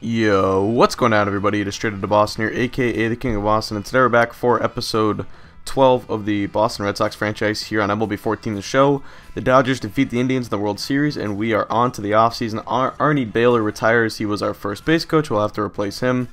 Yo, what's going on, everybody? It is Straight to Boston here, aka the King of Boston, and today we're back for episode 12 of the Boston Red Sox franchise here on MLB 14, the show. The Dodgers defeat the Indians in the World Series, and we are on to the offseason. Arnie Baylor retires. He was our first base coach. We'll have to replace him.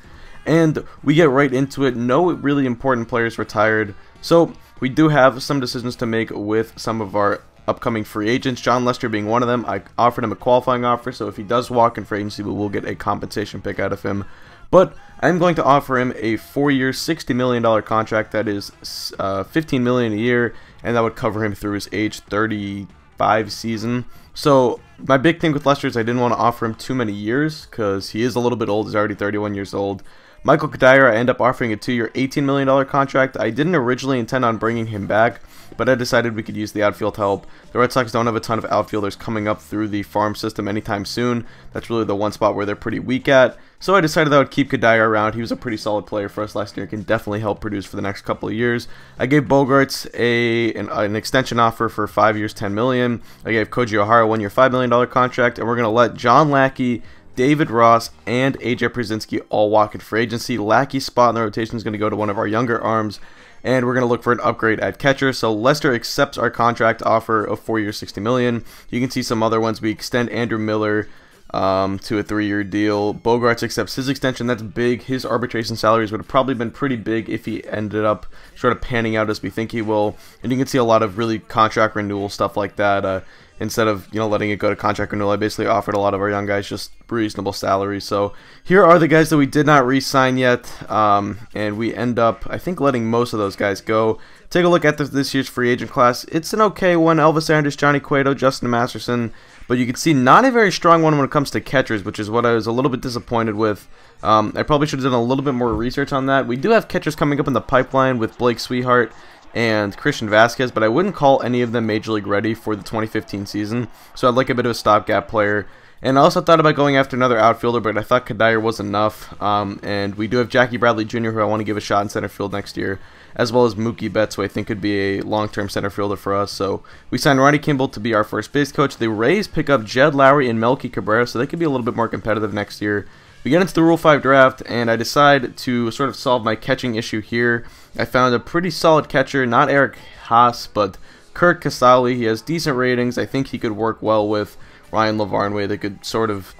And we get right into it. No really important players retired. So we do have some decisions to make with some of our upcoming free agents, John Lester being one of them. I offered him a qualifying offer, so if he does walk in free agency, we will get a compensation pick out of him. But I'm going to offer him a 4-year, $60 million contract. That is $15 million a year, and that would cover him through his age 35 season. So my big thing with Lester is I didn't want to offer him too many years because he is a little bit old. He's already 31 years old. Michael Kadire, I end up offering a 2-year, $18 million contract. I didn't originally intend on bringing him back, but I decided we could use the outfield help. The Red Sox don't have a ton of outfielders coming up through the farm system anytime soon. That's really the one spot where they're pretty weak at. So I decided I would keep Kadire around. He was a pretty solid player for us last year. Can definitely help produce for the next couple of years. I gave Bogaerts an extension offer for 5 years, $10 million. I gave Koji O'Hara a 1-year, $5 million contract, and we're going to let John Lackey, David Ross, and AJ Pierzynski all walk in free agency. Lackey's spot in the rotation is going to go to one of our younger arms, and we're going to look for an upgrade at catcher. So Lester accepts our contract offer of 4 years, $60 million. You can see some other ones. We extend Andrew Miller to a 3-year deal. Bogaerts accepts his extension. That's big. His arbitration salaries would have probably been pretty big if he ended up sort of panning out as we think he will. And you can see a lot of really contract renewal stuff like that. Instead of letting it go to contract renewal, I basically offered a lot of our young guys just reasonable salaries. So here are the guys that we did not re-sign yet, and we end up, I think, letting most of those guys go. Take a look at this year's free agent class. It's an okay one. Elvis Andrus, Johnny Cueto, Justin Masterson, but you can see not a very strong one when it comes to catchers, which is what I was a little bit disappointed with. I probably should have done a little bit more research on that. We do have catchers coming up in the pipeline with Blake Sweetheart and Christian Vasquez, but I wouldn't call any of them Major League ready for the 2015 season, so I'd like a bit of a stopgap player. And I also thought about going after another outfielder, but I thought Kadire was enough, and we do have Jackie Bradley Jr., who I want to give a shot in center field next year, as well as Mookie Betts, who I think could be a long-term center fielder for us. So we signed Ronnie Kimball to be our first base coach. The Rays pick up Jed Lowry and Melky Cabrera, so they could be a little bit more competitive next year. We get into the Rule 5 draft, and I decide to sort of solve my catching issue here. I found a pretty solid catcher, not Eric Haas, but Kurt Casale. He has decent ratings. I think he could work well with Ryan LaVarnway. They could sort of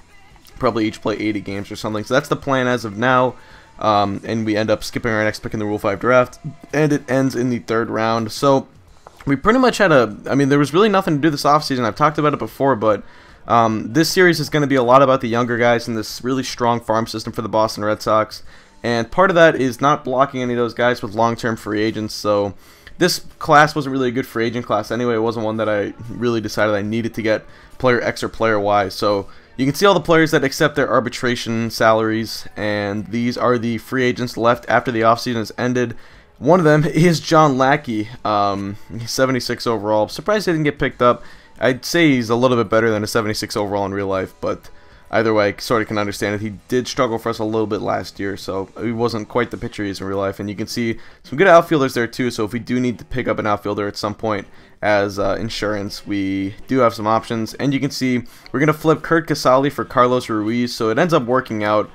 probably each play 80 games or something. So that's the plan as of now, and we end up skipping our next pick in the Rule 5 draft, and it ends in the 3rd round. So we pretty much had there was really nothing to do this offseason. I've talked about it before, but this series is going to be a lot about the younger guys in this really strong farm system for the Boston Red Sox, and part of that is not blocking any of those guys with long-term free agents. So this class wasn't really a good free agent class anyway. It wasn't one that I really decided I needed to get player X or player Y. So you can see all the players that accept their arbitration salaries, and these are the free agents left after the offseason has ended. One of them is John Lackey. He's 76 overall. I'm surprised he didn't get picked up. I'd say he's a little bit better than a 76 overall in real life, but either way, I sort of can understand it. He did struggle for us a little bit last year, so he wasn't quite the pitcher he is in real life. And you can see some good outfielders there too, so if we do need to pick up an outfielder at some point as insurance, we do have some options. And you can see we're going to flip Kurt Casale for Carlos Ruiz, so it ends up working out.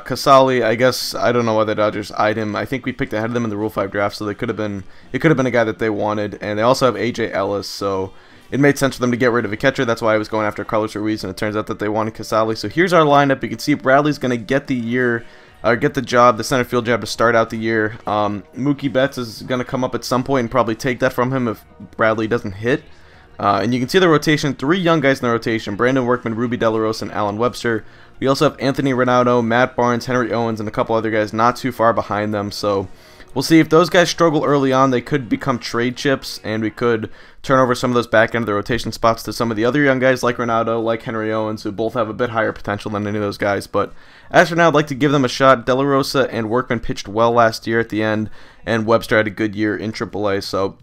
Casale, I guess, I don't know why the Dodgers eyed him. I think we picked ahead of them in the Rule 5 draft, so it could have been a guy that they wanted. And they also have AJ Ellis, so it made sense for them to get rid of a catcher. That's why I was going after Carlos Ruiz, and it turns out that they wanted Casale. So here's our lineup. You can see Bradley's going to get the center field job to start out the year. Mookie Betts is going to come up at some point and probably take that from him if Bradley doesn't hit. And you can see the rotation, 3 young guys in the rotation: Brandon Workman, Ruby De La Rosa, and Alan Webster. We also have Anthony Ronaldo, Matt Barnes, Henry Owens, and a couple other guys not too far behind them. So we'll see. If those guys struggle early on, they could become trade chips, and we could turn over some of those back end of the rotation spots to some of the other young guys like Ronaldo, like Henry Owens, who both have a bit higher potential than any of those guys. But as for now, I'd like to give them a shot. De La Rosa and Workman pitched well last year at the end, and Webster had a good year in AAA. So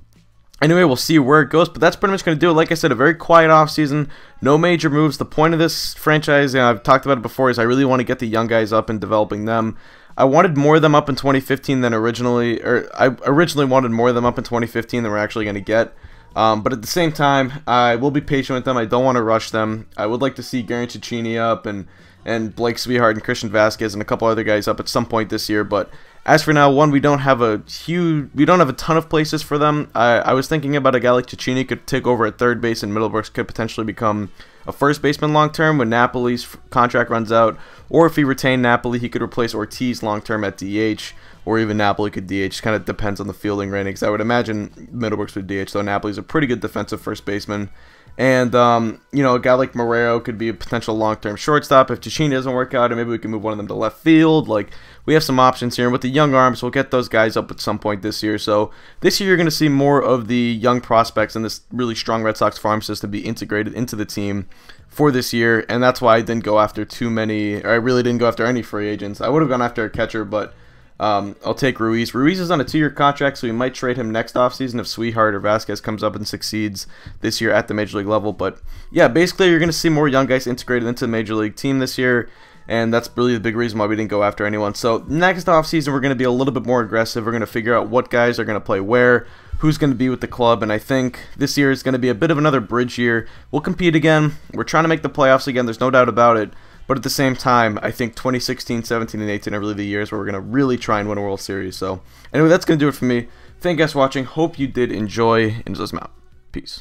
anyway, we'll see where it goes, but that's pretty much going to do it. Like I said, a very quiet offseason, no major moves. The point of this franchise, I've talked about it before, is I really want to get the young guys up and developing them. I wanted more of them up in 2015 than originally, or I originally wanted more of them up in 2015 than we're actually going to get. But at the same time, I will be patient with them. I don't want to rush them. I would like to see Garen Cicchini up and and Blake Swihart and Christian Vasquez and a couple other guys up at some point this year. But as for now, we don't have a ton of places for them. I was thinking about a guy like Cecchini could take over at third base, and Middlebrooks could potentially become a first baseman long term when Napoli's contract runs out, or if he retained Napoli, he could replace Ortiz long term at DH, or even Napoli could DH. Kind of depends on the fielding ratings. I would imagine Middlebrooks would DH, though Napoli's a pretty good defensive first baseman. And, you know, a guy like Marrero could be a potential long-term shortstop if Cecchini doesn't work out, and maybe we can move one of them to left field. Like, we have some options here. And with the young arms, we'll get those guys up at some point this year. So this year you're going to see more of the young prospects and this really strong Red Sox farm system be integrated into the team for this year. And that's why I didn't go after I really didn't go after any free agents. I would have gone after a catcher, but I'll take Ruiz. Ruiz is on a 2-year contract, so we might trade him next offseason if Swihart or Vasquez comes up and succeeds this year at the Major League level. But yeah, basically you're going to see more young guys integrated into the Major League team this year, and that's really the big reason why we didn't go after anyone. So next offseason we're going to be a little bit more aggressive. We're going to figure out what guys are going to play where, who's going to be with the club, and I think this year is going to be a bit of another bridge year. We'll compete again. We're trying to make the playoffs again. There's no doubt about it. But at the same time, I think 2016, 17, and 18 are really the years where we're going to really try and win a World Series. So anyway, that's going to do it for me. Thank you guys for watching. Hope you did enjoy, and just out. Peace.